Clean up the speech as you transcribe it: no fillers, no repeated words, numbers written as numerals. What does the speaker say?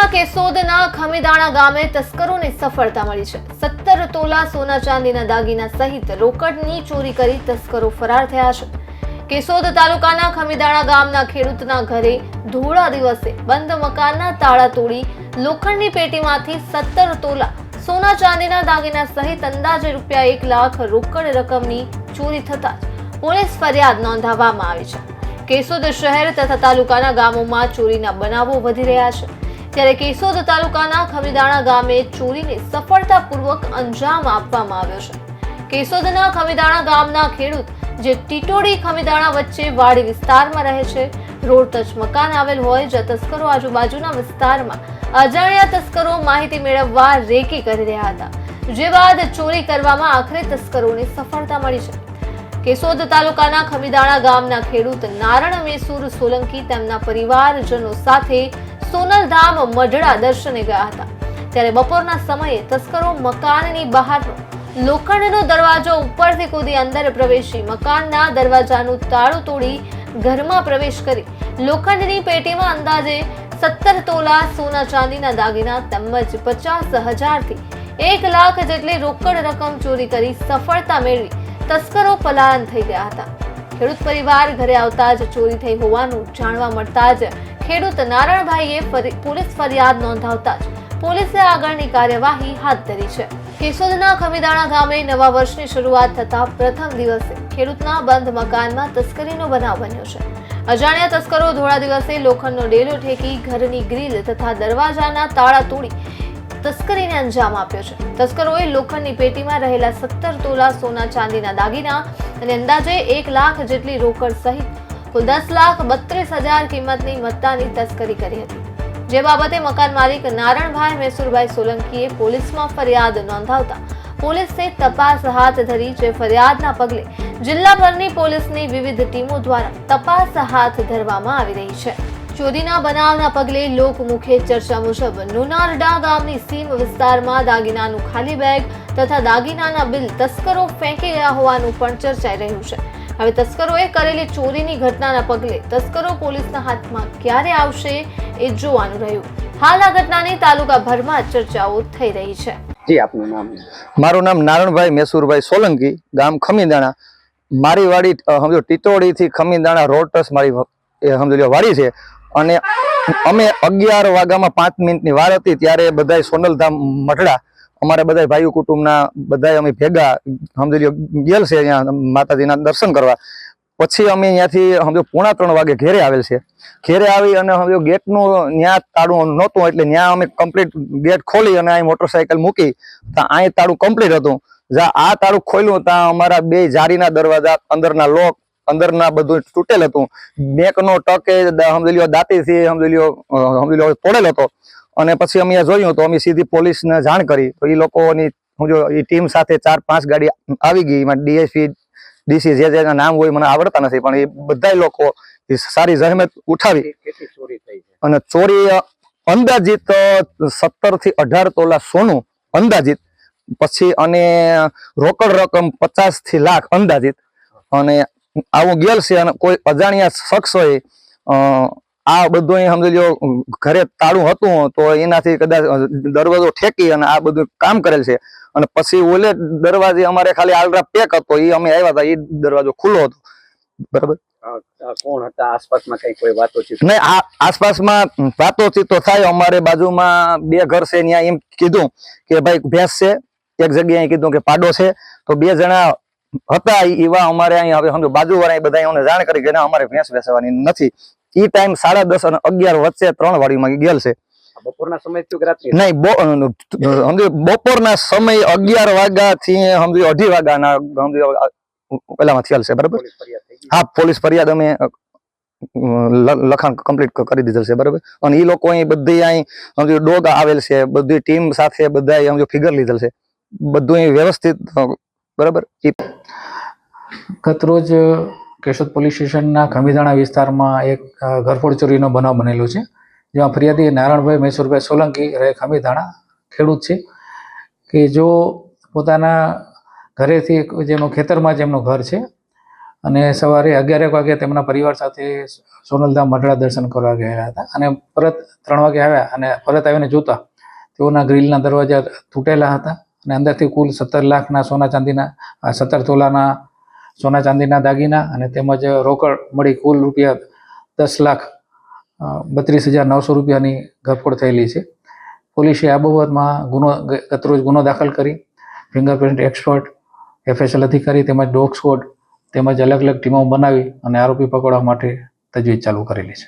કચ્છના કેશોદના ખમીદાણા ગામે તસ્કરોને સફળતા મળી છે। 17 તોલા સોના ચાંદીના દાગીના સહિત રોકડની ચોરી કરી તસ્કરો ફરાર થયા છે। કેશોદ તાલુકાના ખમીદાણા ગામના ખેડૂતના ઘરે ધોળા દિવસે બંધ મકાનના તાળા તોડી લોખંડની પેટીમાંથી 17 તોલા સોના ચાંદીના દાગીના સહિત અંદાજે રૂપિયા 1 લાખ રોકડ રકમની ચોરી થતા પોલીસ ફરિયાદ નોંધાવવામાં આવી છે। કેશોદ શહેર તથા તાલુકાના ગામોમાં ચોરીના બનાવો વધી રહ્યા છે, ત્યારે કેશોદ તાલુકાના ખમીદાણા ગામે ચોરીને સફળતાપૂર્વક અંજામ આપવામાં આવ્યો છે। કેશોદના ખમીદાણા ગામના ખેડૂત જે ટીટોડી ખમીદાણા વચ્ચે વાડી વિસ્તારમાં રહે છે, રોડ ટચ મકાન આવેલ હોય જ્યાં તસ્કરો આજુબાજુના વિસ્તારમાં અજાણ્યા તસ્કરો માહિતી મેળવવા રેકી કરી રહ્યા હતા, જે બાદ ચોરી કરવામાં આખરે તસ્કરોને સફળતા મળી છે। કેશોદ તાલુકાના ખમીદાણા ગામના ખેડૂત નારણ મેસુર સોલંકી તેમના પરિવારજનો સાથે સોનલધામ મઢડા દર્શને ગયા હતા, ત્યારે બપોરના સમયે તસ્કરો મકાનની બહારનો લોખંડનો દરવાજો ઉપરથી કૂદી અંદર પ્રવેશી મકાનના દરવાજાનું તાળું તોડી ઘરમાં પ્રવેશ કરી લોખંડની પેટીમાં અંદાજે 17 તોલા સોના ચાંદીના દાગીના તેમજ 50,000 થી 1 લાખ જેટલી રોકડ રકમ ચોરી કરી સફળતા મેળવી તસ્કરો પલાયન થઈ ગયા હતા। ખેડૂત પરિવાર ઘરે આવતા જ ચોરી થઈ હોવાનું જાણવા મળતા જ ખેડૂત નારણભાઈએ પોલીસ ફરિયાદ નોંધાવતા જ પોલીસે આગળની કાર્યવાહી હાથ ધરી છે। કેશોદના ખમીદાણા ગામે નવા વર્ષની શરૂઆત થતા પ્રથમ દિવસે ખેડૂતના બંધ મકાનમાં તસ્કરીનો બનાવ બન્યો છે। અજાણ્યા તસ્કરો ધોળા દિવસે લોખંડનો ડેલો ઠેકી ઘરની ગ્રીલ તથા દરવાજાના તાળા તોડી તસ્કરીને અંજામ આપ્યો છે। તસ્કરોએ લોખંડની પેટીમાં રહેલા 17 તોલા સોના ચાંદીના દાગીના અને અંદાજે 1 લાખ જેટલી રોકડ સહિત કુલ 10,32,000 કિંમતની મત્તાની તસ્કરી કરી હતી, જે બાબતે મકાન માલિક નારણભાઈ મેસુરભાઈ સોલંકીએ પોલીસમાં ફરિયાદ નોંધાવતા પોલીસે તપાસ હાથ ધરી, જે ફરિયાદના પગલે જિલ્લાભરની પોલીસની વિવિધ ટીમો દ્વારા તપાસ હાથ ધરવામાં આવી રહી છે। ચોરીના બનાવના પગલે લોકમુખે ચર્ચા મુજબ નુનારડા ગામની સીમ વિસ્તારમાં દાગીનાનું ખાલી બેગ તથા દાગીનાના બિલ તસ્કરો ફેંકી ગયા હોવાનું પણ ચર્ચાઈ રહ્યું છે। હવે તસ્કરોએ કરેલી ચોરીની ઘટનાના પગલે તસ્કરો પોલીસના હાથમાં ક્યારે આવશે એ જોવાનું રહ્યું। હાલ આ ઘટનાની તાલુકાભરમાં ચર્ચાઓ થઈ રહી છે। જી, આપનું નામ? મારું નામ નારણભાઈ મેસુરભાઈ સોલંકી, ગામ ખમીદાણા। મારી વાડી સમજો ટીટોડી થી ખમીદાણા રોડ ટચ મારી સમજો વાડી છે, અને અમે 11 વાગ્યામાં 5 મિનિટની વાર હતી ત્યારે બધા સોનલધામ મઢડા અમારા બધા ભાઈઓ કુટુંબના બધા અમે ભેગા સમજી લો ગયેલ છે અહીંયા માતાજીના દર્શન કરવા। પછી અમે ત્યાંથી સમજો 2:45 વાગે ઘેરે આવેલ છે। ઘેરે આવી અને સમજો ગેટનું ત્યાં તાળું નહોતું, એટલે ત્યાં અમે કમ્પ્લીટ ગેટ ખોલી અને અહીં મોટરસાયકલ મૂકી તો અહીં તાળું કમ્પ્લીટ હતું। જ્યાં આ તાળું ખોલ્યું ત્યાં અમારા 2 જારીના દરવાજા, અંદરના લોક, અંદરના બધું તૂટેલ હતું। બેંકનો ટકે સમજી લો દાંતીથી સમજી લો તોડેલ હતો। અને પછી અમે જોયું તો અમે સીધી પોલીસને જાણ કરી, તો એ લોકોની સમજો એ ટીમ સાથે 4-5 ગાડી આવી ગઈ। એમાં ડીએસપી, ડીસી જેના નામ હોય મને આવડતા નથી, પણ એ બધા લોકો સારી જહેમત ઉઠાવી અને ચોરી અંદાજિત 17 થી 18 તોલા સોનું અંદાજિત, પછી અને રોકડ રકમ 50 થી લાખ અંદાજિત, અને આવું ગયેલ છે। અને કોઈ અજાણ્યા શખ્સોએ આ બધું સમજી લો ઘરે તાળું હતું તો એનાથી કદાચ દરવાજો ઠેકી અને આ બધું કામ કરેલ છે। અને પછી ઓલે દરવાજે અમારે ખાલી આલરા પેક હતો, એ અમે આવ્યા હતા, એ દરવાજો ખુલ્લો હતો, બરાબર। કોણ હતા આસપાસમાં? કઈ કોઈ વાતોચીત નહીં, આસપાસમાં વાતોચીત તો થાય। અમારે બાજુમાં 2 ઘર છે, ત્યાં એમ કીધું કે ભાઈ ભેંસ છે, એક જગ્યાએ કીધું કે પાડો છે, તો 2 જણા હતા એવા અમારે અહીં હવે સમજો બાજુવાળા બધા અમને જાણ કરી કે અમારે ભેંસ વેચવાની નથી। એ ટાઈમ 10:30 અને 11 વચ્ચે 3 વાડીમાં ગયેલ છે। બપોરના સમય થયો કે રાત્રે? નહીં, સમજો બપોરના સમય 11 વાગ્યાથી સમજો 2:30 વાગ્યાના સમજો પેલામાં થયેલ છે, બરાબર। હા, પોલીસ ફરિયાદ અમે લખાણ કમ્પ્લીટ કરી દીધેલ છે, બરાબર। અને એ લોકો અહીં બધી અહીં સમજો ડોગ આવેલ છે, બધી ટીમ સાથે બધા સમજો ફિગર લીધેલ છે, બધું અહીં વ્યવસ્થિત, બરાબર। ગતરોજ કેશોદ પોલીસ સ્ટેશનના ખમીદાણા વિસ્તારમાં એક ઘરફોડ ચોરીનો બનાવ બનેલો છે, જેમાં ફરિયાદી નારણભાઈ મેસુરભાઈ સોલંકી રહે ખમીદાણા ખેડૂત છે, કે જો પોતાના ઘરેથી જેમનું ખેતરમાં જેમનું ઘર છે અને સવારે 11 વાગે તેમના પરિવાર સાથે સોનલધામ મઢડા દર્શન કરવા ગયા હતા અને પરત 3 વાગે આવ્યા અને પરત આવીને જોતા તેઓના ગ્રીલના દરવાજા તૂટેલા હતા અને અંદરથી કુલ 17 લાખના સોના ચાંદીના 17 તોલાના સોના ચાંદીના દાગીના અને તેમજ રોકડ મળી કુલ રૂપિયા 10,32,900 રૂપિયાની ઘરફોડ થયેલી છે. પોલીસે આ બાબતમાં ગતરોજ ગુનો દાખલ કરી ફિંગરપ્રિન્ટ એક્સપર્ટ, FSL અધિકારી તેમજ ડોગ સ્ક્વોડ તેમજ અલગ અલગ ટીમો બનાવી અને આરોપી પકડવા માટે તજવીજ ચાલુ કરેલી છે.